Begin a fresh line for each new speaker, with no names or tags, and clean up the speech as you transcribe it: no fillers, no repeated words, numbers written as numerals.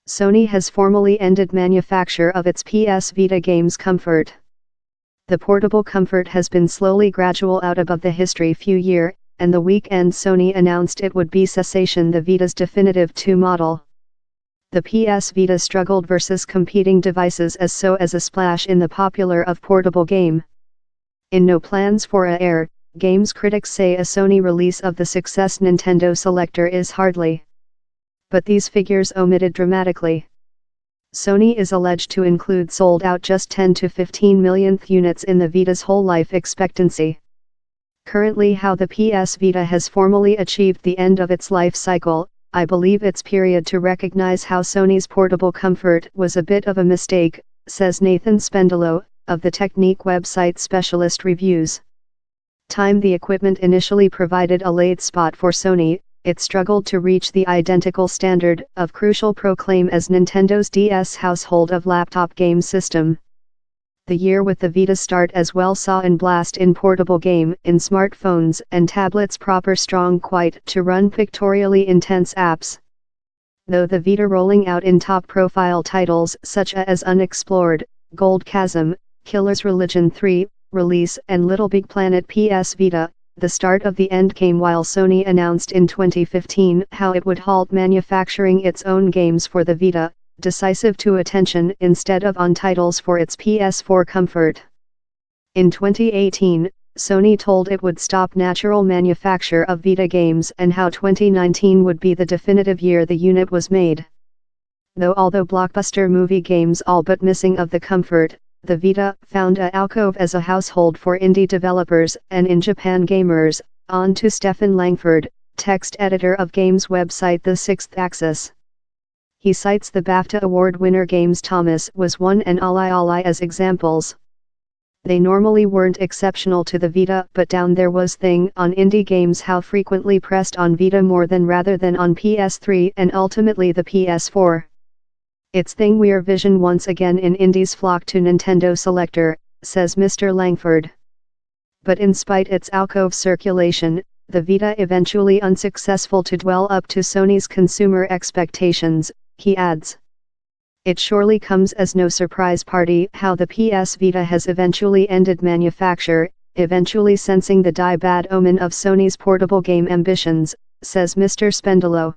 Sony has formally ended manufacture of its PS Vita games Comfort. The portable Comfort has been slowly gradual out above the history few year, and the weekend Sony announced it would be cessation the Vita's definitive 2 model. The PS Vita struggled versus competing devices as a splash in the popular of portable game. In no plans for a Air, games critics say a Sony release of the success Nintendo Selector is hardly. But these figures omitted dramatically. Sony is alleged to include sold out just 10 to 15 millionth units in the Vita's whole life expectancy. Currently, how the PS Vita has formally achieved the end of its life cycle, I believe it's period to recognize how Sony's portable Comfort was a bit of a mistake, says Nathan Spendelow, of the technique website Specialist Reviews. The equipment initially provided a late spot for Sony, it struggled to reach the identical standard of crucial proclaim as Nintendo's DS household of laptop game system. The year with the Vita start as well saw an blast in portable game in smartphones and tablets proper strong quite to run pictorially intense apps. Though the Vita rolling out in top profile titles such as Unexplored, Gold Chasm, Killer's Religion 3, Release and Little Big Planet PS Vita, the start of the end came while Sony announced in 2015 how it would halt manufacturing its own games for the Vita, decisive to attention instead of on titles for its PS4 Comfort. In 2018, Sony told it would stop natural manufacture of Vita games and how 2019 would be the definitive year the unit was made. Although blockbuster movie games all but missing of the Comfort, the Vita found a alcove as a household for indie developers and in Japan gamers, on to Stephen Langford, text editor of games website The Sixth Axis. He cites the BAFTA award winner games Thomas Was One and Ali as examples. They normally weren't exceptional to the Vita, but down there was thing on indie games how frequently pressed on Vita more than rather than on PS3 and ultimately the PS4. It's thing we're vision once again in indies flock to Nintendo Selector, says Mr. Langford. But in spite its alcove circulation, the Vita eventually unsuccessful to dwell up to Sony's consumer expectations, he adds. It surely comes as no surprise party how the PS Vita has eventually ended manufacture, eventually sensing the bad omen of Sony's portable game ambitions, says Mr. Spendelow.